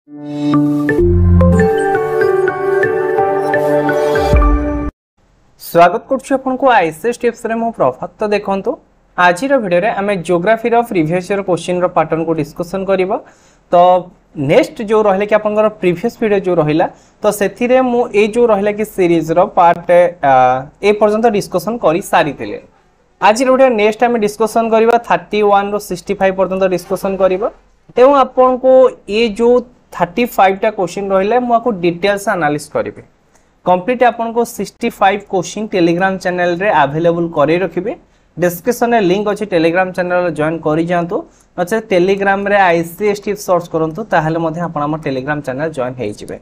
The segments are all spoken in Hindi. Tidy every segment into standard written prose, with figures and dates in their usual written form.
स्वागत करछु आपनको आईसीएस टिप्स रे मो प्रभात। तो देखंतु आज वीडियो रे आमे ज्योग्राफी रो प्रीवियस ईयर क्वेश्चन रो पैटर्न को डिस्कशन करिवो। तो नेक्स्ट जो रहले कि आपनकर प्रीवियस वीडियो जो रहिला तो सेथिरे मु ए जो रहले कि सीरीज रो पार्ट ए पर्यंत डिस्कशन करी सारी थिले। आज वीडियो नेक्स्ट आमे डिस्कशन करिवो 31 रो 65 पर्यंत डिस्कशन करिवो। तेउ आपनको ए जो 35 टा क्वेश्चन रहिले मु आपको डिटेल्स एनालिसिस करिवे। कंप्लीट आपनको 65 क्वेश्चन टेलीग्राम चैनल रे अवेलेबल करे रखिबे। डिस्क्रिप्शन में लिंक अछि, टेलीग्राम चैनल जॉइन करि जांतु। अच्छा टेलीग्राम रे आईसीएस टिप्स सर्च करंतु ताहाले मध्ये आपण हमर टेलीग्राम चैनल जॉइन हेइ जिवे।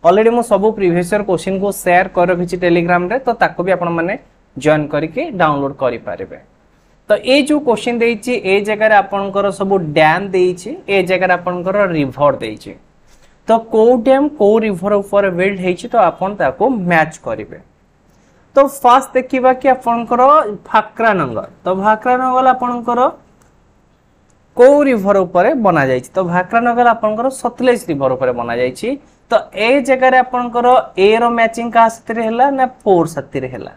ऑलरेडी मो सब प्रीवियस ईयर क्वेश्चन को शेयर कर रखिछि टेलीग्राम रे, तो ताको भी आपण माने जॉइन करके डाउनलोड करि पारिबे। तो ए जो क्वेश्चन देइछि ए जगह रे आपनकर सब डैम देइछि, ए जगह रे आपनकर रिवर देइछि। तो को डैम को रिवर ऊपर बिल्ड हेछि तो आपण ताको मैच करिवे। तो फास्ट देखिबा कि आपनकर भाक्रानगर, तो भाक्रानगर आपनकर को रिवर ऊपर बना जाइछि। तो भाक्रानगर आपनकर सतलेज रिवर ऊपर बना जाइछि। तो ए जगह रे आपनकर ए रो मैचिंग का सतरे हैला ना 4 सतरे हैला।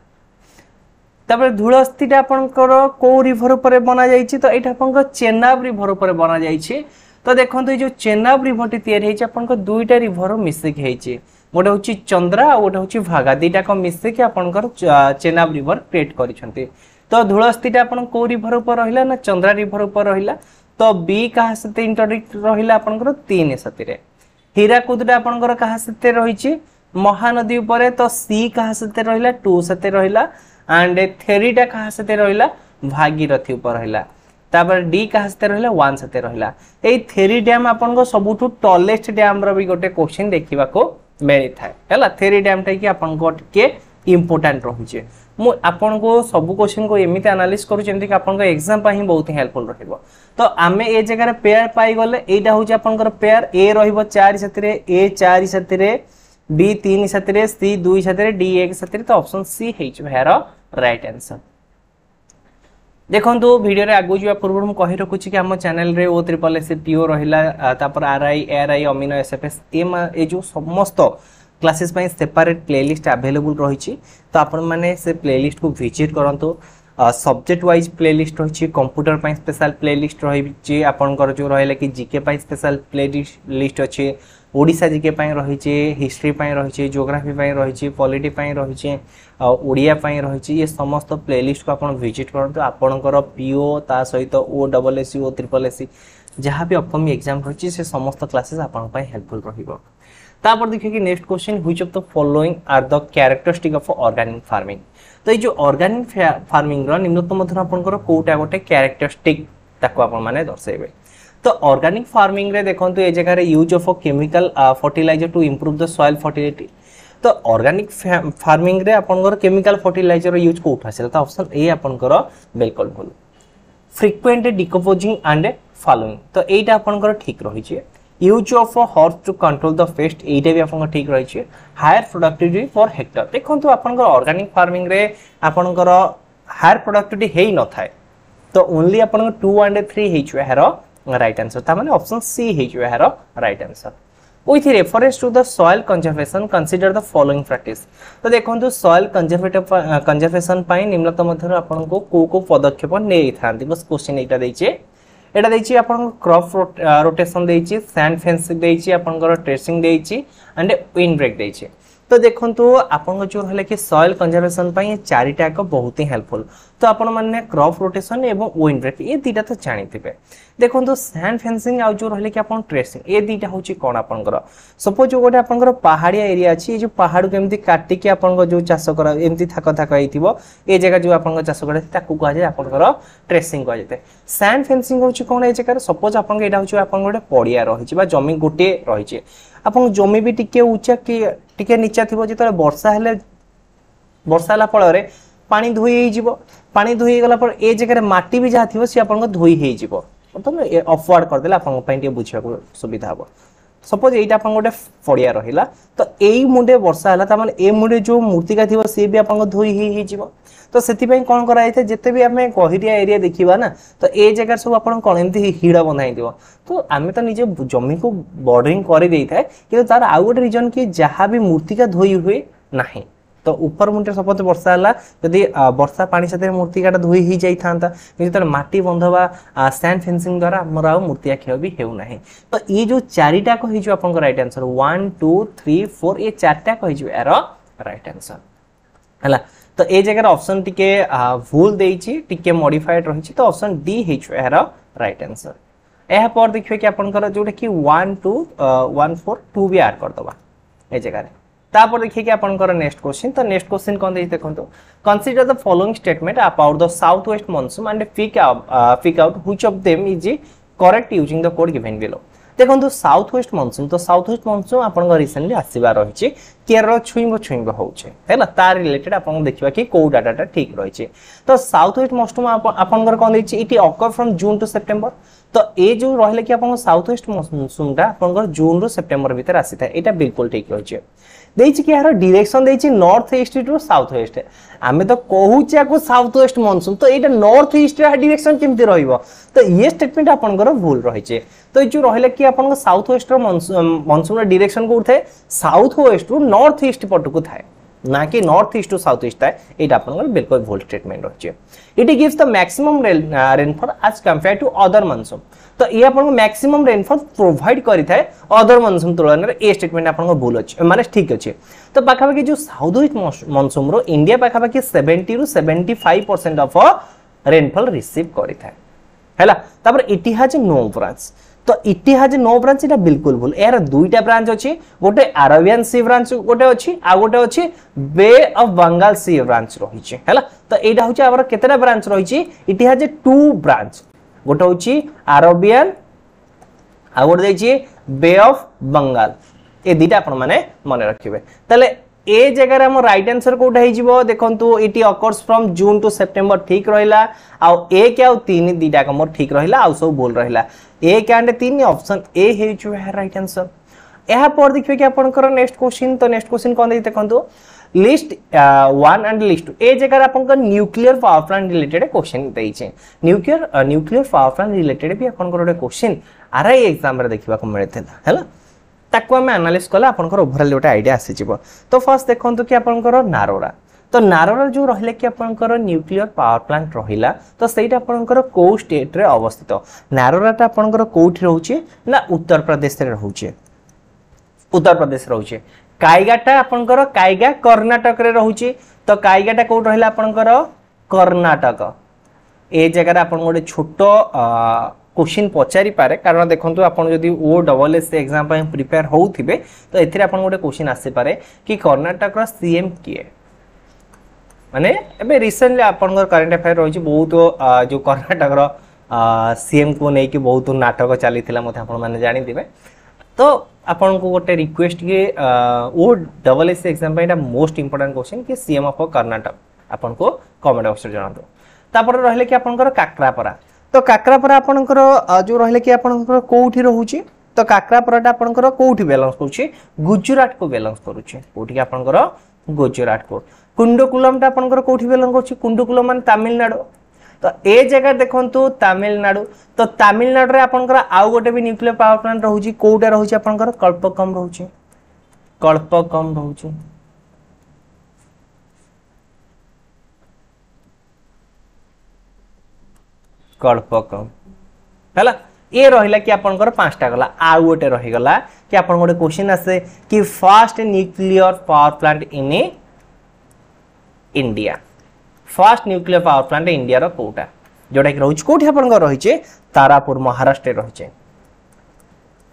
तबे धुलस्तीटा आपनकर को रिवर ऊपर बना जाइछि। तो एटा आपनकर चेनाब रिवर ऊपर बना जाइछि। तो देखंतु ए जो चेनाब रिवर टी तयार हेछि आपनकर दुईटा रिवर मिसिक हेछि। गोटे होछि चंद्रा और गोटे होछि भागा, दुईटा को मिसिक आपनकर चेनाब रिवर क्रिएट करिसंती। तो धुलस्तीटा आपन को रिवर ऊपर रहिला ना चंद्रा रिवर ऊपर रहिला। तो बी कहा सते इंटरडिक्ट रहिला आपनकर 3 सतीरे। हीराकुदटा आपनकर कहा सते रहिछि महानदी ऊपर। तो सी कहा सते रहिला 2 सते रहिला। एंड थेरीटा कहा सते रहिला भागीरथी ऊपर रहिला। तापर डी कहा सते रहिला 1 सते रहिला। ए थेरी डैम आपनको सबुठु टॉलेस्ट डैम रो भी गोटे क्वेश्चन देखिबा को मिली थाए हैला। थेरी डैम टा कि आपनको के इंपोर्टेंट रहिचे। मु आपनको सब क्वेश्चन को एमिति एनालिसिस करू जेंति कि आपनको एग्जाम पा ही बहुत हेल्पफुल रहिबो। तो आमे ए जगह रे पेयर पाई गले एटा होचे आपनकर पेयर ए रहिबो 4 सतिरे, ए 4 सतिरे, बी 3 सतिरे, सी 2 सतिरे, डी 1 सतिरे। तो ऑप्शन सी हेच हेर राइट आंसर। देखंतु वीडियो रे आगु जुवा पूर्व हम कहि रखुछि कि हम चैनल रे ओ ट्रिपल एस पीओ रहिला, तापर आरआई एआरआई अमीनो एसएफएस ए जो समस्त क्लासेस पई सेपरेट प्लेलिस्ट अवेलेबल रहिछि। तो आपण माने से प्लेलिस्ट को विजिट करंतु। सब्जेक्ट वाइज प्लेलिस्ट रहिछि, कंप्यूटर पई स्पेशल प्लेलिस्ट रहिछि, आपनकर जो रहले कि जीके पई स्पेशल प्लेलिस्ट अछि, ओडिसा जीके पई रहिछि, हिस्ट्री पई रहिछि, ज्योग्राफी पई रहिछि, पॉलिटी पई रहिछि, ओडिया पई रहिछि। ये समस्त प्लेलिस्ट को आपण विजिट करंतु। आपनकर पीओ ता सहित ओ डबल एससी ओ ट्रिपल एससी जहां भी अपकमिंग एग्जाम रहिछि से समस्त क्लासेस आपण पई हेल्पफुल रहिबो। तापर देखिए कि next question which of the following are the characteristic of organic farming. तो ये जो ऑर्गेनिक फार्मिंग रो निम्नतम मध्य आपनकर कोटा गोटे कैरेक्टरिस्टिक ताको आपण माने दर्शाइबे। तो ऑर्गेनिक फार्मिंग रे देखंतु ए जगह रे use of chemical fertiliser to improve the soil fertility. तो ऑर्गेनिक फार्मिंग रे आपनकर केमिकल फर्टिलाइजर यूज को उठासेल। तो ऑप्शन ए आपनकर बिल्कुल भूल। फ्रीक्वेंट डिकम्पोजिंग एंड फॉलोइंग, तो एटा आपनकर ठीक रहिछि। Use of horse to control the pest, एटा भी आपनकर ठीक रहिछि। हायर प्रोडक्टिविटी फॉर हेक्टर, देखंतु आपनकर ऑर्गेनिक फार्मिंग रे आपनकर हायर प्रोडक्टिविटी हेइ न थाए। तो ओनली आपनकर 2 एंड 3 हेइ हेरो राइट आंसर। ता माने ऑप्शन सी हेइ हेरो right answer. With reference to the soil conservation, consider the following practice। तो देखंतु सॉइल कंजर्वेशन पाई निम्नतम मध्य आपनको को पदक्षेप नै थांती। बस क्वेश्चन एटा दैछे, एटा दैछे आपनको क्रॉप रोटेशन दैछे, सैंड फेंसिंग दैछे, आपनकर ट्रेसिंग दैछे एंड विंड ब्रेक दैछे। तो देखंतु आपन जो रहले कि सॉइल कंजर्वेशन पाई चारिटा को बहुत ही हेल्पफुल। तो आपण माने क्रॉप रोटेशन एवं विंड ब्रेक ये दीटा तो जानिथिबे। देखंतु सैंड फेंसिंग आ जो रहले कि आपन ट्रेसिंग ये दीटा होची कोन आपनकर। सपोज जो गोटे आपनकर पहाड़िया एरिया अछि, ये जो पहाड़ को एमती काटी के आपन जो चाष करा एमती थाक थाक आइथिबो ए जगह जो आपन चाष करा ताकू कहा जाय आपनकर ट्रेसिंग कहा जाय। सैंड फेंसिंग होची कोन ए जगह सपोज आपन एटा होची आपन गोटे पड़िया रहिछि बा जमी गोटे रहिछि, आपन जमी भी टिके ऊंचा कि टिके नीचा थिबो। जेतले वर्षा हला फल रे पानी धोई हे जिवो, पानी धोई गला पर ए जगह रे माटी भी जा थिबो से आपन को धोई हे जिवो। मतलब अपवर्ड कर देला आपन पई बुझिया को सुविधा हबो। सपोज एटा आपन गोटे पड़िया रहिला, तो एई मुंडे वर्षा हला त माने ए मुंडे जो मूर्तिका थिबो से भी आपन को धोई हे जिवो। तो से कौन कराई जिते भी आम गहिरिया एरिया देखा ना तो ये जगह सब आप हिड़ बंधाई तो आम तो निजे जमी को बॉर्डरिंग कर दे था कि तार आउ गोटे रिजन कि जहाँ भी मूर्तिका धोई हुए ना तो ऊपर मुंडे सपोज वर्षा है जदि वर्षा पानी साथ मूर्तिकाटा धोई ही जाता कि माटी बंध स्टैंड फेंसिंग द्वारा आमर आ मूर्तिया क्षय भी होना तो ये जो चारिटा कही आप रईट आंसर 1 2 3 4 ये चार्टा कही यार रईट आंसर है तो ये जगह ऑप्शन टिके भूल टिके मॉडिफाइड रही तो ऑप्शन डी यार रईट आंसर यह पर देखिए कि आपंकर जोटा कि 1 2 1 4 2 भी ऐड करदबा ए जगह तापर देखिए कि आपनकर नेक्स्ट क्वेश्चन तो नेक्स्ट क्वेश्चन कौन देई देखंतो consider the following statement about the south west monsoon and pick out which of them is correct using the code given below देखंतो साउथ वेस्ट मॉनसून तो साउथ वेस्ट मॉनसून आपनकर रिसेंटली आसीबा रहिछि केरल छुइंब होचे हैला तार रिलेटेड आपन देखिबा कि को डाटाटा ठीक रहिछि तो साउथ वेस्ट मॉनसून आपनकर कोन देछि it occur from June to September तो ये जो रहले कि आपन साउथ वेस्ट मॉनसूनटा आपनकर जून रो सितंबर भीतर आसीता एटा बिल्कुल ठीक रहिछि देछि कि यार डायरेक्शन देछि north east to south west आमे तो कहूचे को साउथ वेस्ट मॉनसून तो एटा नॉर्थ ईस्ट डायरेक्शन केमति रहइबो तो ये स्टेटमेंट आपनकर भूल रहिछि तो ये जो रहले कि आपन साउथ वेस्ट रो मॉनसून रो डायरेक्शन को उठे south west to north east पट को थाए ना कि north east to south east थाए एटा आपनकर बिल्कुल भूल स्टेटमेंट रहिछि it gives the maximum rainfall as compare to other monsoon तो ये आपन मैक्सिमम रेनफॉल प्रोवाइड करि थाए अदर मॉनसून तुलना रे ए स्टेटमेंट आपन भूल अछि माने ठीक अछि तो पाखापाखि जो साउथ वेस्ट मॉनसून रो इंडिया पाखापाखि 70 टू 75% ऑफ रेनफॉल रिसीव करि थाए हैला तापर इतिहास नो ब्रांच तो इतिहास नो ब्रांच एटा बिल्कुल भूल यार दुईटा ब्रांच अछि गोटे अरेबियन सी ब्रांच गोटे अछि आ गोटे अछि बे ऑफ बंगाल सी ब्रांच रहिछि हैला तो एटा होछि आवर केतेटा ब्रांच रहिछि इतिहास 2 ब्रांच गोटे होछि अरेबियन आ गोटे दैछि बे ऑफ बंगाल ए दुईटा आपण माने मने रखिबे तले ए जगह हम राइट आंसर कोटा हे जिवो देखंतु इटी अकर्स फ्रॉम जून टू सितंबर ठीक रहिला आ 1 आ 3 दीटा कमर ठीक रहिला आ सब बोल रहिला 1 एंड 3 ऑप्शन ए हे जो है राइट आंसर एहा पर देखियो कि आपनकर नेक्स्ट क्वेश्चन तो नेक्स्ट क्वेश्चन कोन दे देखंतु लिस्ट 1 एंड लिस्ट 2 ए जगह आपनकर nuclear power plant related question दैछे न्यूक्लियर पावर प्लांट रिलेटेड भी आपनकर क्वेश्चन आरआई एग्जाम रे देखिबा को मिलथेला हैला ताको हम एनालिसिस कला आपनकर ओवरऑल गोटे आईडिया आसी जिवो तो फर्स्ट देखंतु कि आपनकर नारोरा तो नारोरा जो रहले कि आपनकर न्यूक्लियर पावर प्लांट रहिला तो सेटा आपनकर को स्टेट रे अवस्थित नारोराटा आपनकर कोठी रहउची ना उत्तर प्रदेश रे रहउची उत्तर प्रदेश रहउची कायगाटा आपनकर कायगा कर्नाटक रे रहउची तो कायगाटा कोठ रहला आपनकर कर्नाटक ए जगह आपन गोटे छोटो क्वेश्चन पचारि पारे कारण देखंतु आपण जदि ओ डबल एस एग्जाम पे प्रिपेयर होउथिबे तो एथिरे आपण गोटे क्वेश्चन आसे पारे कि कर्नाटक रा सीएम किए माने एबे रिसेंटली आपण करंट अफेयर रही बहुत जो कर्नाटक रा सीएम को नै कि बहुत नाटक चलीथिला मते आपण माने जानि दिबे तो आपण को गोटे रिक्वेस्ट के ओ डबल एस एग्जाम पे एटा मोस्ट इंपोर्टेंट क्वेश्चन कि सीएम ऑफ कर्नाटक आपण को कमेंट बॉक्स रे जणातो तापर रहले कि आपण काकरापरा तो काकरापरा आपनकर जो रहले कि आपनकर कोठी रहउची तो काकरापराटा आपनकर कोठी बैलेंस करूची गुजरात को बैलेंस करूची कोठी आपनकर गुजरात को कुंडकुलमटा आपनकर कोठी बैलेंस करूची कुंडकुलम मान तमिलनाडु तो ए जगह देखंतु तमिलनाडु तो तमिलनाडु रे आपनकर आउ गोटे भी न्यूक्लियर पावर प्लांट रहउची कोटा रहउची आपनकर कल्पकम रहउची कल्पकम हैला ये रहिला कि आपनकर पांचटा गला आ गोटे रहि गला कि आपन गोटे क्वेश्चन आसे कि first nuclear power plant in India first nuclear power plant India रो कोटा जोटा कि रहउछ कोठी आपनकर रहिचे तारापुर महाराष्ट्र रहिचे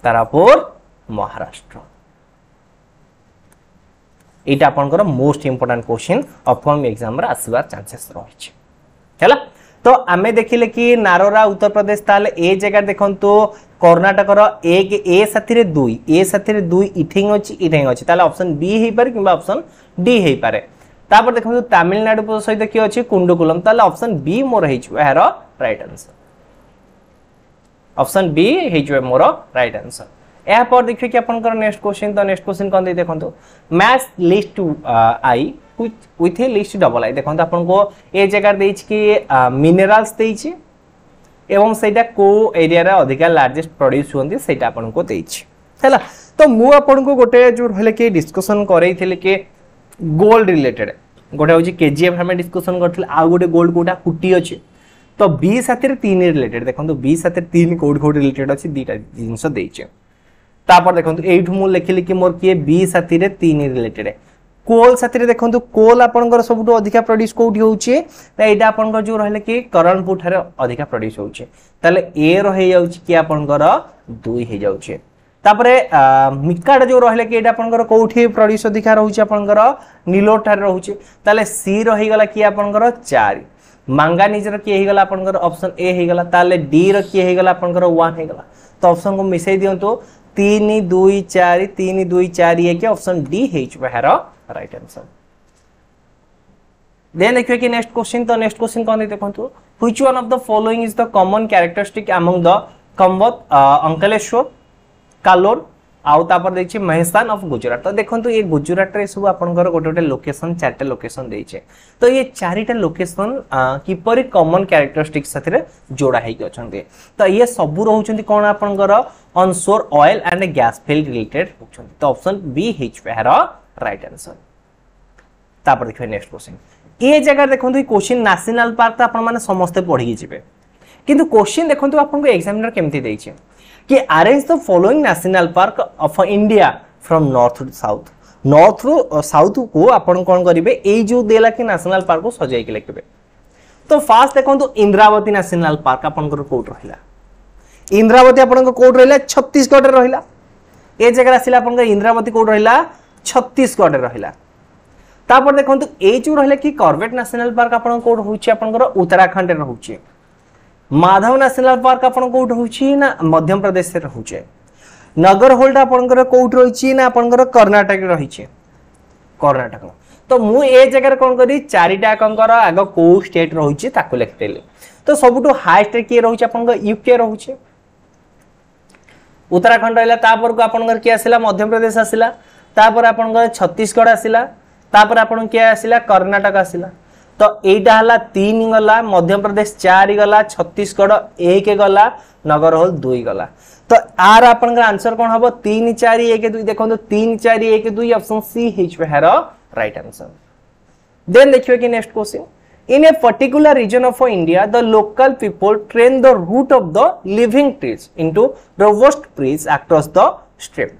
तारापुर महाराष्ट्र एटा आपनकर most important question upcoming exam रे आसीबार चांसेस रहिचे हैला तो आमे देखिले कि नारोरा उत्तर प्रदेश ताले ए जगह देखंतु कर्नाटक रो एक ए साथी रे 2 इथिंग अछि ताले ऑप्शन बी हे पारे किबा ऑप्शन डी हे पारे तापर देखंतु तमिलनाडु सहित कि अछि कुंडकुलम ताले ऑप्शन बी मोर हे छु एहारो राइट आंसर ऑप्शन बी हे छु मोर राइट आंसर एहा पर देखियो कि आपनकर नेक्स्ट क्वेश्चन तो नेक्स्ट क्वेश्चन कोन दे देखंतु match list two I with a list double I देखो आपन को ए जगह देछि कि मिनरल्स देछि एवं सेटा को एरिया रे अधिका लार्जेस्ट प्रोड्यूस होंदी सेटा आपन को देछि हैला। तो मु आपन को गोटे जो रहले कि डिस्कशन करैथिले कि गोल्ड रिलेटेड गोटे होछि केजीएफ हम डिस्कशन करथिले आ गोटे गोल्ड कोटा कुटी अछि तो बी साथि 3 रिलेटेड देखंतु बी साथि 3 कोड रिलेटेड अछि दीटा जिंस देछि तापर देखंतु एठु मु लिखिली कि मोर किए बी साथि 3 रिलेटेड है कोल साथि देखंतु कोल आपनकर सबटु अधिका प्रोड्यूस कोठी होउछि त एटा आपनकर जो रहले कि करणपुर थारे अधिका प्रोड्यूस होउछि ताले ए रहे जाउछि कि आपनकर 2 हे जाउछि तापरे मिकाड जो रहले कि एटा आपनकर कोठी प्रोड्यूस अधिका रहउछि आपनकर नीलोट थारे रहउछि ताले सी रहि गला कि आपनकर 4 मांगानीज र के हे गला आपनकर ऑप्शन ए हे गला ताले डी र के हे गला आपनकर 1 हे गला तो ऑप्शन को मिसै दियंतो 3 2 4 3 2 4 1 के ऑप्शन डी हेच बहार राइट आंसर। देन देखिए कि नेक्स्ट क्वेश्चन तो नेक्स्ट क्वेश्चन कोन देखंतु which one of the following is the common characteristic among the कंबोथ अंकलेश्वर कालोर आउ तापर देछि महेशान ऑफ गुजरात तो देखंतु ये गुजरात रे सब आपनकर गोटे गोटे लोकेशन चारटे लोकेशन देइछे तो ये चारिटा लोकेशन किपरि कॉमन कैरेक्टरिस्टिक साथे जोड़ा हेइ अछन्ते तो ये सब रहउछन्ती कोन आपनकर onshore oil and gas field related होछन्ती तो ऑप्शन बी हेच पहर राइट आंसर। तापर देखिए नेक्स्ट क्वेश्चन ये जगह देखंतु क्वेश्चन नेशनल पार्क तो आपन माने समस्त पढी जिवे किंतु क्वेश्चन देखंतु आपन को एग्जामिनर केमति देइछे कि arrange the following national park of India from north to south को आपन कोन करिवे ए जो देला कि नेशनल पार्क को सजाई के लिखबे तो फास्ट देखंतु इंद्रावती नेशनल पार्क आपन को कोड रहिला इंद्रावती आपन को कोड रहिला छत्तीसगढ़ रे रहिला ए जगह आसिला आपन को इंद्रावती कोड रहिला छत्तीसगढ़ रे रहिला तापर देखंतु ए जो रहले कि कॉर्बेट नेशनल पार्क आपन को कोड होछि आपन को उत्तराखंड रे रहउछि माधव नेशनल पार्क आपन कोठ होछि ना मध्य प्रदेश से रहउछे नगर होल्ड आपनकर कोठ रहिछि ना आपनकर कर्नाटक रहिछि कर्नाटक तो मु ए जगह कोन करी चारिटा कंकर आग को स्टेट रहिछि ताको लिखतेले तो सबटु हाईएस्ट के रहिछि आपनकर यूके रहिछि उत्तराखंड रहला तापर को आपनकर के आसिला मध्य प्रदेश आसिला तापर आपनकर छत्तीसगढ़ आसिला तापर आपन के आसिला कर्नाटक आसिला तो एटा हला 3 गला मध्य प्रदेश 4 गला छत्तीसगढ़ 1 गला नगर होल 2 गला तो आर आपन का आंसर कोन हबो 3 4 1 2 देखो तो 3 4 1 2 ऑप्शन सी हिच हेर राइट आंसर। देन देखियो कि next question in a particular region of India the local people train the root of the living trees into robust trees across the stream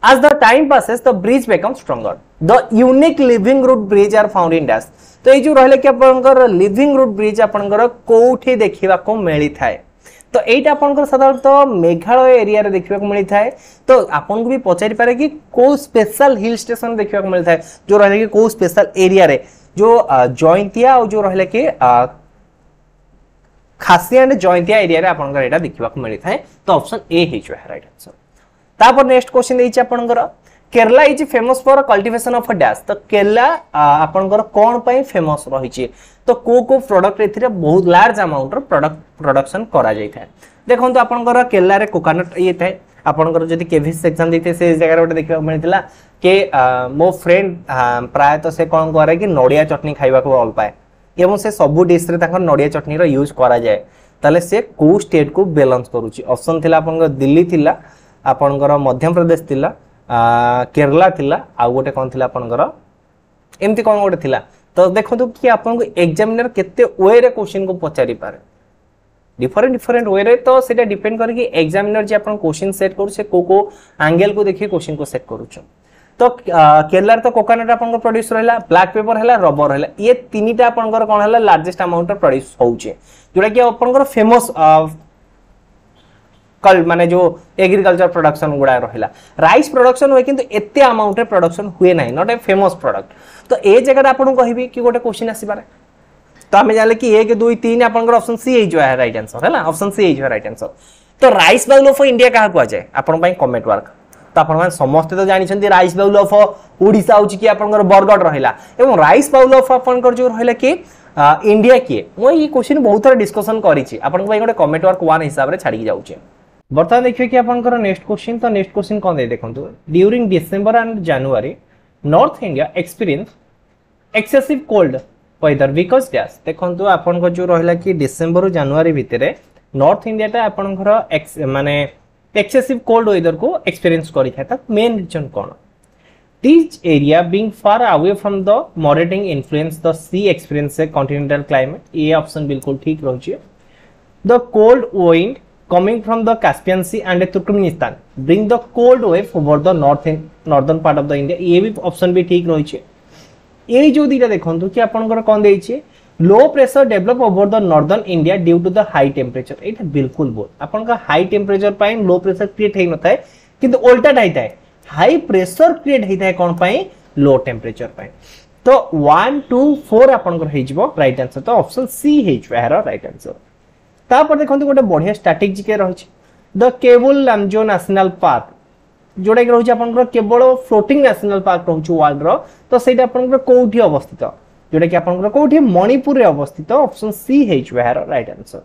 as the time passes the bridge becomes stronger the unique living root bridge are found in dash तो ये जो रहले कि आपनकर लिविंग रूट ब्रिज आपनकर कोठी देखिबा को मिली थाए तो एटा आपनकर साधारणतः मेघालय एरिया रे देखिबा को मिली थाए तो आपन को भी पचारि पारे कि को स्पेशल हिल स्टेशन देखिबा को मिली थाए जो रहले कि को स्पेशल एरिया रे जो जॉइंटिया और जो रहले कि खासिया एंड जॉइंटिया एरिया रे आपनकर एटा देखिबा को मिली थाए तो option A hitch right answer. तापर नेक्स्ट क्वेश्चन देछि आपनकर Kerala is famous for cultivation of dash तो केरला आपनकर कोन पई फेमस रहिछि तो को प्रोडक्ट एथिरे बहुत लार्ज अमाउंट रो प्रोडक्शन करा जाय थाए देखंतु आपनकर केरला रे कोकोनट ये थाए आपनकर जदि केविस एग्जाम देते से जगह रे देखिबा मिलतिला के मो फ्रेंड प्राय तो से कोन करे कि नडिया चटनी खाइबा को ऑल पाए एवं से सब डिश रे ताकर नडिया चटनी रो यूज करा जाय ताले से को स्टेट को बैलेंस करूछि ऑप्शन थिला आपनकर दिल्ली थिला आपनकर मध्य प्रदेश थिला केरला थिला आ गोटे कोन थिला आपनकर एमती कोन गोटे थिला तो देखंतु कि आपन को एग्जामिनर केते वे रे क्वेश्चन को पचारि पारे डिफरेंट वे रे तो सेटा डिपेंड करे कि एग्जामिनर जे आपन क्वेश्चन सेट करू से को एंगल को देखि क्वेश्चन को सेट करू छ तो केरला तो कोकोनट आपन को प्रोड्यूस रहला ब्लैक पेपर हैला रबर हैला ये तीनीटा आपन को कोन हैला लार्जेस्ट अमाउंट प्रोड्यूस होउचे जोटा कि आपन को फेमस कल माने जो एग्रीकल्चर प्रोडक्शन गुडा रहिला राइस प्रोडक्शन होय किंतु एते अमाउंट रे प्रोडक्शन हुए नाही नॉट ए फेमस प्रोडक्ट तो ए जगह आपन कहबी कि गोटे क्वेश्चन आसी पारे तो हमें जानले कि 1 2 3 आपन ऑप्शन सी हे जो है राइट आंसर है ना ऑप्शन सी हे जो है राइट आंसर तो राइस बाउल ऑफ इंडिया कहा को जाय आपन पई कमेंट वर्क तो आपन मान समस्त तो जानि छथि राइस बाउल ऑफ ओडिसा होची कि आपन बरगड रहिला एवं राइस बाउल ऑफ आपन जो रहिला कि इंडिया के मो ई क्वेश्चन बहुत सारा डिस्कशन करी छी आपन पई गोटे कमेंट वर्क 1 हिसाब रे छाडी जाउ छी बर्तमान देखिए कि आपनकर नेक्स्ट क्वेश्चन तो नेक्स्ट क्वेश्चन कोन दे देखंतु during December and January north India experience excessive cold weather because dash देखो आपन जो रहा कि डिसेंबर जनवरी भितर नॉर्थ इंडिया टा आपनकर माने एक्सेसिव कोल्ड वेदर को एक्सपीरियंस करि था मेन रीजन कोन This area being far away from the moderating influence the sea experience a continental climate. ये ऑप्शन बिल्कुल ठीक रही है. The cold wind coming from the Caspian Sea and Turkmenistan bring the cold wave over the northern part of the India. ये भी ऑप्शन भी ठीक रही है. ये जो दीटा देखंतु कि आपनकर कोन देइ छै low pressure develop over the northern India due to the high temperature. एटा बिल्कुल बोल आपनका हाई टेम्परेचर पाई लो प्रेशर क्रिएट हेइ नथाय किंतु उल्टा होता है हाई प्रेशर क्रिएट होता है कौन पाई लो टेम्परेचर पाई. तो 1 2 4 आपनकर हेइ जिवो राइट आंसर. तो ऑप्शन सी हेइ छ एହାର राइट आंसर. तापर देखंतु गोटे बढ़िया स्ट्रैटेजी के रही the cable Lamjao national park जोड़ा कि रही आपनकर केवल फ्लोटिंग नेशनल पार्क रही वर्ल्ड रो. तो सेटा आपनकर कोठी अवस्थित जोड़ा कि आपनकर कोठी मणिपुर रे अवस्थित. ऑप्शन सी हेइ छ एହାର राइट आंसर.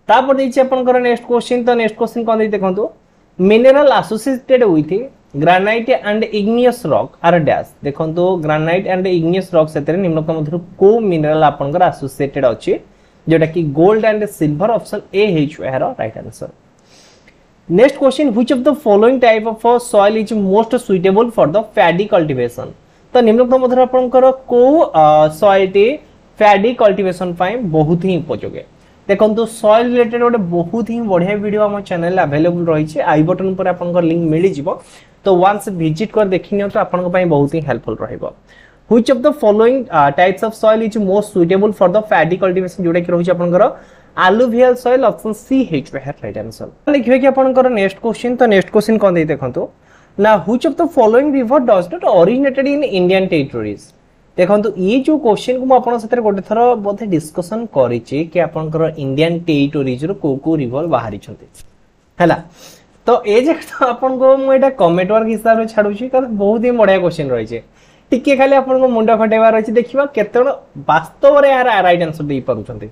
तापर देछि आपनकर नेक्स्ट क्वेश्चन. तो नेक्स्ट क्वेश्चन कोन दे देखंतु mineral associated with granite and igneous rock are dash. देखो ग्रानाइट एंड igneous rock से निम्नलिखित मध्य को मिनरल आपनकर एसोसिएटेड अछि जोटा कि gold and silver. Option A हेच एहर right answer. Next question which of the following type of soil is most suitable for the paddy cultivation. तो निम्नलिखित मध्य आपनकर को सॉइल टी पैडी कल्टीवेशन पाई बहुत ही उपयोगी. देखो सॉइल रिलेटेड गोटे बहुत ही बढ़िया वीडियो आम चैनल अवेलेबल रही आई बटन पर आपन लिंक मिल जिवो. तो वंस विजिट कर देखि नियो तो आपन पई बहुत ही हेल्पफुल रहइबो. Which of the following types of soil is most suitable for the paddy cultivation जोटा कि रही आपनकर alluvial soil. ऑप्शन सी हेच राइट आंसर. लिखिबे कि आपनकर नेक्स्ट क्वेश्चन. तो नेक्स्ट क्वेश्चन कोन दे देखंतु ना which of the following river does not originated in Indian territories. देखो ये जो क्वेश्चन को मुझे गोटे थर बोधे डिस्कसन करिछि कि आपनकर इंडियन टेरिटोरीज रो को रिवर बाहरी छथि हैला. तो ए जे तो आपन को मु एटा कमेंट वर्क हिसाब रे छाडुछि कारण बहुत ही बढ़िया क्वेश्चन रही छे. टिके खाली आपन को मुंडा फटेबार अछि देखिबा केतन वास्तव रे यार राइट आंसर दे पारुछथि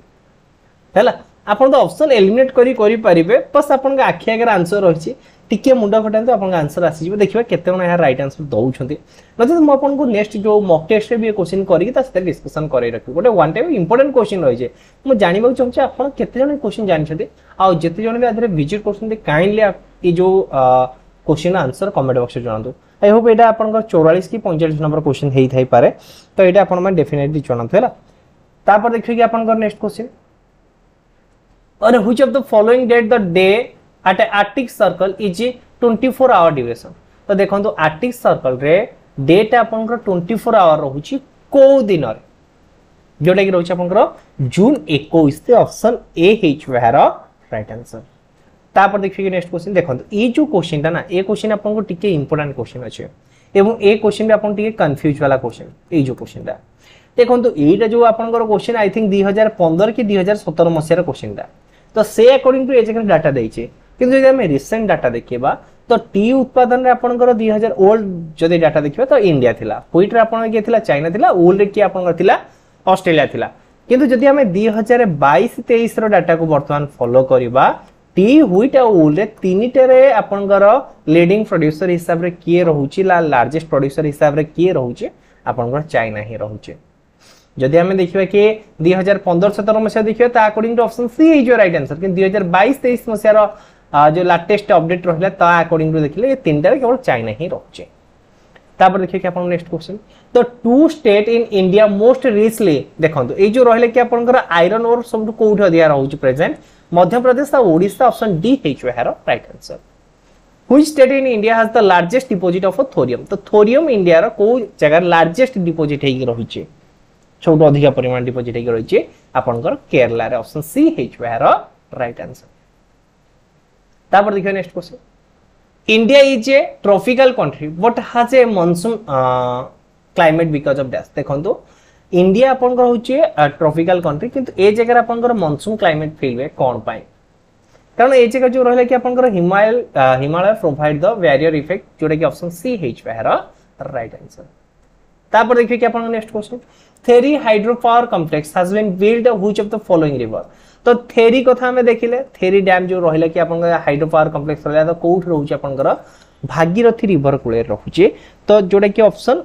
हैला. आपन तो ऑप्शन एलिमिनेट करी परिबे बस आपन का आखि आगे आंसर रही टिके मुंडा फटाते आपन आंसर आसी जिवो देखिबा केतन यार राइट आंसर दउछथि. नते म आपन को नेक्स्ट जो मॉक टेस्ट रे भी क्वेश्चन करी ता से डिस्कशन करे रखि गोटे वन टाइम इंपोर्टेंट क्वेश्चन रही छे. मु जानिबा चाहूछि आपन केते जण क्वेश्चन जानि छथि आ जेते जण भी आधरे विजिट करछथि काइंडली ए जो क्वेश्चन आंसर कमेंट बॉक्स रे जणांतु. आई होप एटा आपन को 44 की 45 नंबर क्वेश्चन हेइ थाई पारे. तो एटा आपन में डेफिनेटली जणांतु हैला. तापर देखिए कि आपन को नेक्स्ट क्वेश्चन और which of the following date the day at Arctic circle is 24 hour duration. तो देखो आर्कटिक सर्कल रे डेट आपनकर 24 आवर रहउची को दिन रे जोटा कि रहउची आपनकर जून 21. ऑप्शन ए हेच वेहर राइट आंसर. तापर देखिए नेक्स्ट क्वेश्चन. देखो ये जो क्वेश्चन ता ना ए क्वेश्चन आपन को टिके इंपोर्टेंट क्वेश्चन अछि एवं ए क्वेश्चन भी आपन टिके कंफ्यूज वाला क्वेश्चन. ए जो क्वेश्चन ता देखो एटा जो आपनकर क्वेश्चन आई थिंक 2015 कि 2017 मसिया रे क्वेश्चन ता. तो से अकॉर्डिंग टू ए जगह डाटा देइछे किंतु जदि हम रिसेंट डाटा देखिबा तो टी उत्पादन रे आपनकर 2000 ओल्ड जदि डाटा देखिबा तो इंडिया थिला. व्हीट रे आपन के थिला चाइना थिला. ओल्ड रे कि आपनकर थिला ऑस्ट्रेलिया थिला. किंतु जदि हम 2022 23 रो डाटा को वर्तमान फॉलो करबा टी व्हीट आ ओल्ड रे तीनिटे रे आपनकर लीडिंग प्रोड्यूसर हिसाब रे किए रहउची लार्जेस्ट प्रोड्यूसर हिसाब रे किए रहउची आपनकर चाइना ही रहउची. जदि हमें देखिबा कि 2015-17 मसिया देखिबा ता according to option C is your right answer. कि 2022-23 मसिया रो जो लेटेस्ट अपडेट रहला ता अकॉर्डिंग टू देखिले ये तीनटा रे केवल चाइना ही रहउची. तापर देखिए कि अपन नेक्स्ट क्वेश्चन. तो two state in India most richly देखंतु ए जो रहले कि आपनकर आयरन ओर सब कोउठ दिया रहउची प्रेजेंट मध्य प्रदेश आ ओडिशा. ऑप्शन डी हेच वेहर right answer. Which state in India has the largest deposit of thorium. तो थोरियम इंडिया रो को जगह लार्जेस्ट डिपॉजिट हेइ रहिची छोटो अधिक परिमाण डिपॉजिट हेइ रहिची आपनकर केरला रे. ऑप्शन सी हेच वेहर राइट आंसर. तापर देखिए next question. India is a tropical country but has a monsoon climate because of dash. देखंतु इंडिया आपनकर होची ट्रॉपिकल कंट्री किंतु ए जगह आपनकर मानसून क्लाइमेट फील वे कोन पाई कारण ए जगह जो रहले कि आपनकर Himalaya provide the barrier effect जोटा कि ऑप्शन सी हेच वेहर राइट आंसर. तापर देखिए कि आपन next question. Theory hydro power complex has been build which of the following river. तो थेरी कथा हमें देखिले थेरी डैम जो रहिला कि आपन हाइड्रो पावर कॉम्प्लेक्स रहिला तो कोठ रहउची आपनकर भागीरथी रिवर कूले रहउची तो जोडा कि ऑप्शन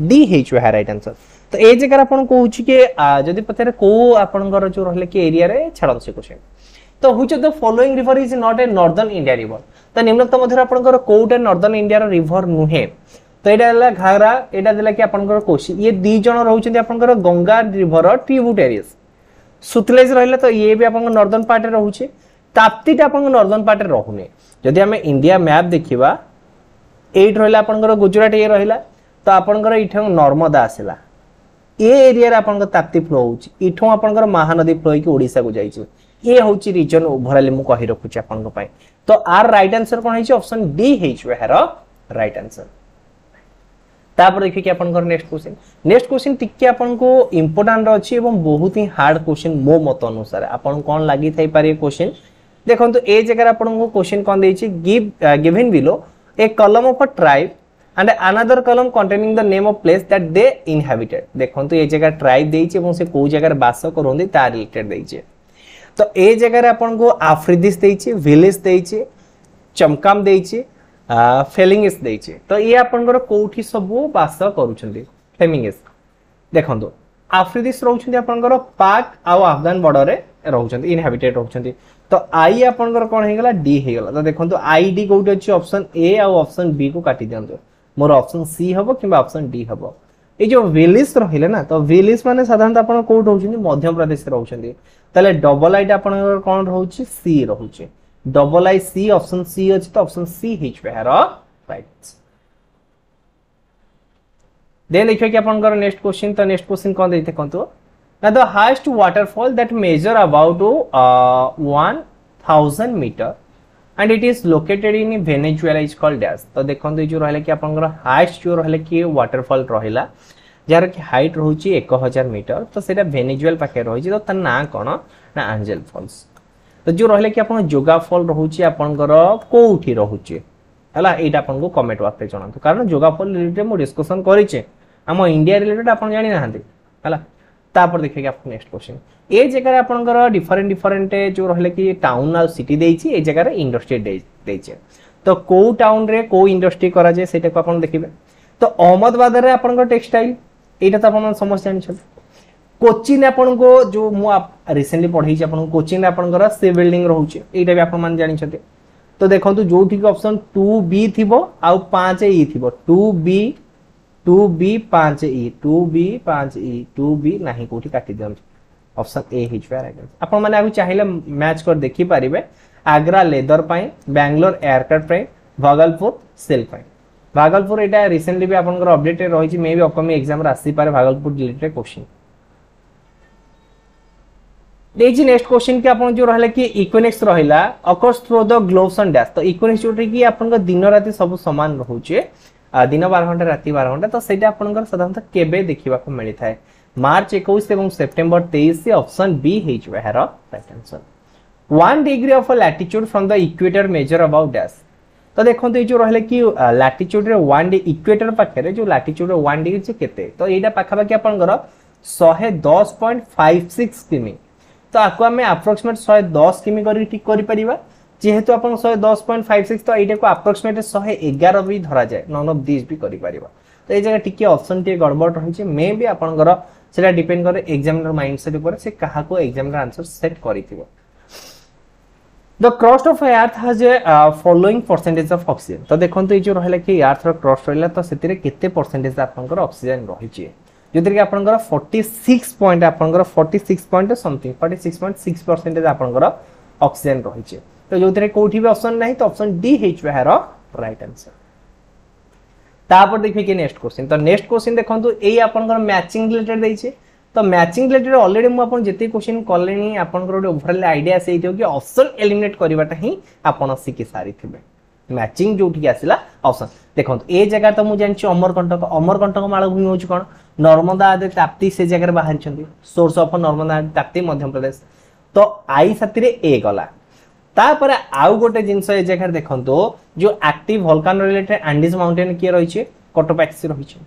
डी हेच है राइट आंसर। तो ए जगह आपन कहउची कि जदि पथरे को आपनकर जो रहिले कि एरिया रे छडन से क्वेश्चन तो which of the following river is not a northern India river तो निम्नलिखित मध्य आपनकर कोउटा नॉर्दर्न इंडिया रो रिवर नुहे तो एटा हला घाघरा एटा देला कि आपनकर कोशी ये दी जण रहउचंदी आपनकर गंगा रिवर ट्रिब्यूटरीज सुतलेज रहिला तो ये भी आपन नॉर्दर्न पार्ट रे रहउचे ताप्तीटा आपन नॉर्दर्न पार्ट रे रहुने जदि हमें इंडिया मैप देखिबा एट रहिला आपनकर गुजरात ये रहिला तो आपनकर इठं नर्मदा आसेला ए एरिया रे आपनकर ताप्ती फ्लो होउची इठं आपनकर महानदी फ्लो की ओडिसा को जाईची ये होउची रीजन ओवरऑल मु कहि रखुची आपन पय तो आर राइट आंसर कोन हिची ऑप्शन डी हेच वेहर राइट आंसर। तापर देखिए कि आपन नेक्स्ट क्वेश्चन टिके आपन को इंपोर्टेंट अछि एवं बहुत ही हार्ड क्वेश्चन मो मत अनुसार आपन कोन लागि थाई पारे क्वेश्चन देखंतु ए जगह आपन को क्वेश्चन कोन देछि given below a column of a tribe and another column containing the name of place that they inhabited देखंतु ए जगह ट्राइब देछि एवं से को जगह बास करोंदी ता रिलेटेड देछि तो ए जगह आपन को आफ्रिदिस देछि विलेज देछि चमकाम देछि फेलिंगस देछि तो ये आपनकर कोठी सब बास करूछंदी फेमिंगस देखंतु आफ्रिदिस रहउछंदी आपनकर पाक आ अफगान बॉर्डर रे रहउछंदी इनहैबिटेड रहउछंदी तो आई आपनकर कोन हे गेला डी हे गेला तो देखंतु आई डी कोठी अछि ऑप्शन ए आ ऑप्शन बी को काटी दियंतु मोर ऑप्शन सी हबो किबा ऑप्शन डी हबो ए जो विलेज रहिले ना तो विलेज माने साधारणतः आपन कोठ रहउछंदी मध्य प्रदेश रे रहउछंदी तले डबल आई आपनकर कोन रहउछि सी रहउछि डबल आई सी ऑप्शन सी अछि तो ऑप्शन सी हिच वेहर राइट। देन देखियो कि आपनकर नेक्स्ट क्वेश्चन तो नेक्स्ट क्वेश्चन कोन देते कोंतो ना the highest waterfall that measure about 1000 metre and it is located in Venezuela is called dash तो देखंतु जो रहले कि आपनकर हाईएस्ट जो रहले कि वाटरफॉल रहिला जार कि हाइट रहउची 1000 मीटर तो सेटा वेनेजुएला पाखे रहिछि तो त ना कोन ना एंजल फॉल्स तो जो रहले कि आपन जोगा फॉल रहउची आपनकर कोउठी रहउची हला एटा आपन को कमेंट बॉक्स रे जणांतु कारण जोगा फॉल रिलेटेड मो डिस्कशन करिचे हम इंडिया रिलेटेड आपन जानि नाहंती हला तापर देखिए कि आप नेक्स्ट क्वेश्चन ए जगह आपनकर डिफरेंट जो रहले कि टाउन आ सिटी देइछि ए जगह रे इंडस्ट्री देइछि तो को टाउन रे को इंडस्ट्री करा जाय सेटा को आपन देखिबे तो अहमदाबाद रे आपनकर टेक्सटाइल एटा तो आपन समझ जानि छ कोचिन आपन को जो मु रिसेंटली पढै छी आपन को कोचिन आपनकर से बिल्डिंग रहउछि एटा भी आपन मान जानि छथि तो देखंतु जो ठीक ऑप्शन 2B थिबो आ 5E थिबो 2B 5E 2B 5E 2B नाही कोठी काटी दियम ऑप्शन ए हिच वेयर राइट आपन माने आगु चाहिले मैच कर देखि पारिबे आगरा लेदर पई बेंगलोर एयरकट पई भागलपुर सिल्क पई भागलपुर एटा रिसेंटली भी आपनकर अपडेट रही छी मे भी अपकमिंग एग्जाम रे आसी पारे भागलपुर रिलेटेड क्वेश्चन देखिए नेक्स्ट क्वेश्चन के आपन जो रहले कि इक्विनॉक्स रहिला occurs through the globes on dash तो इक्विनॉक्स जोटी कि आपन का दिन राति सब समान रहउचे दिन 12 घंटा राति 12 घंटा तो सेटा आपन का साधारणतः केबे देखिबा को मिली थाए मार्च 21 एवं सितंबर 23 से ऑप्शन बी हेच वेहर right answer 1 degree of latitude from the equator measure about dash तो देखंतु ए जो रहले कि लैटिट्यूड रे 1 डिग्री इक्वेटर पाखे जो लैटिट्यूड रे 1 डिग्री से केते तो एटा पाखा पाखी आपन कर 110.56 किमी तो आपको हमें अप्रोक्सीमेट 110 किमी करी ठीक करि परिबा जेहेतु अपन 110.56 तो एटा को अप्रोक्सीमेट 111 भी धरा जाय नन ऑफ दिस भी करि परिबा तो ए जगह टिके ऑप्शन टे गड़बड़ रही छै मे भी आपन कर सेटा डिपेंड करे एग्जामिनर माइंडसेट ऊपर से कहा को एग्जामिनर आंसर सेट करिथिबो the crust of earth has a following percentage of oxygen तो देखंतु ए जो रहला कि अर्थ रो क्रस्ट रहला तो सेतिरे केते परसेंटेज आपन कर ऑक्सीजन रही छै जोतिर कि आपनकर 46 पॉइंट आपनकर 46 पॉइंट समथिंग 46.6% आपनकर ऑक्सीजन रही छै तो जोतिर कोठी भी ऑप्शन नहीं तो ऑप्शन डी हेच वेहर राइट आंसर तापर देखिए कि नेक्स्ट क्वेश्चन तो नेक्स्ट क्वेश्चन देखंतु एई आपनकर मैचिंग रिलेटेड दै छै तो मैचिंग रिलेटेड ऑलरेडी मु आपन जते क्वेश्चन करलेनी आपनकर ओवरऑल आईडिया से हियो कि ऑप्शन एलिमिनेट करबाटा ही आपन सिखि सारी थिबे मैचिंग जोठी आसिला ऑप्शन देखंतु ए जगह तो मु जानछि अमरकंटक मालभूमि होछि कोन नर्मदा आदि ताप्ती से जगह बाहर छथि सोर्स ऑफ नर्मदा आदि ताप्ती मध्य प्रदेश तो आई साथी रे ए गला तापर आउ गोटे जिंस ए जगह देखंतु जो active volcano related Andes mountain के रही छै कोटोपैक्सी रही छै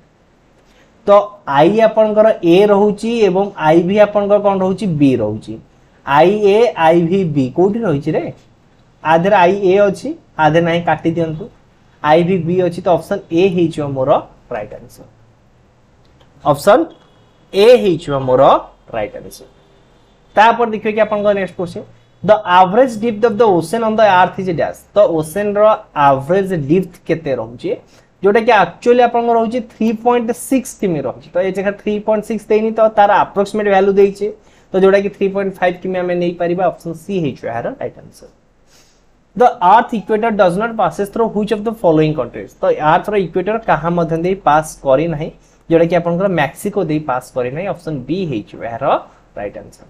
तो आई आपनकर ए रहउची एवं आई भी आपनकर कोन रहउची बी रहउची IAIVB कोठी रही रे आधर IA अछि आधे नाही काटी दियंतु IVB अछि तो ऑप्शन ए हिचो मोर राइट आंसर ऑप्शन ए हिचो मोर राइट आंसर तापर देखियो कि आपन next question the average depth of the ocean on the earth is dash तो ओशन रो एवरेज डेप्थ केते रहउची जोटा कि एक्चुअली आपन रहउची 3.6 किमी रहउची तो ए जगह 3.6 देनी तो तार अप्रोक्सीमेट वैल्यू देइची तो जोटा कि 3.5 किमी हमें नहीं परिबा ऑप्शन सी हिचो यार right answer the earth equator does not passes through which of the following countries तो अर्थ रो इक्वेटर कहा मध्य दे पास करी नाही जोटा कि आपन मेक्सिको दे पास करी नाही ऑप्शन बी हिचो यार राइट आंसर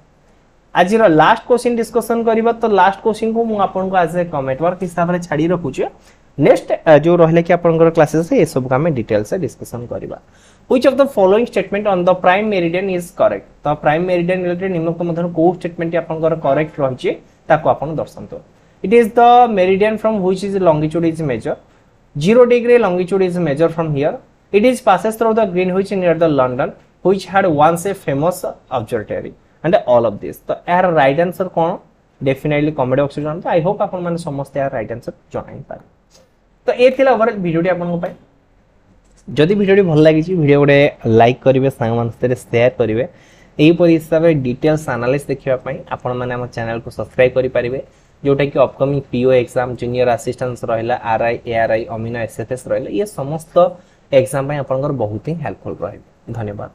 आज लास्ट क्वेश्चन डिस्कशन करबा तो लास्ट क्वेश्चन को मु आपन को आज कमेंट वर्क हिसाब रे छाड़ी रखुचे नेक्स्ट जो रहले कि आपन क्लासेस ए सब का में डिटेल से डिस्कशन करबा which of the following statement on the prime meridian is correct तो प्राइम मेरिडियन रिलेटेड निम्नलिखित मध्य को स्टेटमेंट आपन करेक्ट रहिचे ताको आपन दर्शांतो it is the meridian from which is longitude is measure 0 degree longitude is measure from here it is passes through the Greenwich near the London which had once a famous observatory and all of this तो यार राइट आंसर कौन डेफिनेटली कमेंट बॉक्स में जानते आई होप आपन माने समस्त यार राइट आंसर जणाई पारे तो ए थिला ओवरऑल वीडियोटी आपन को पाए जदि वीडियोटी भल लागि छि वीडियो गोटे लाइक करिवे सांग मान सते शेयर करिवे एही परि हिसाब रे डिटेल्स एनालिसिस देखिबा पई आपन माने हम चैनल को सब्सक्राइब करि परिवे जोटा कि upcoming PO exam junior assistants रहला आरआई एआरआई अमीनो एसएफएस रहला ये समस्त एग्जाम पई आपन बहुत ही हेल्पफुल रहे धन्यवाद।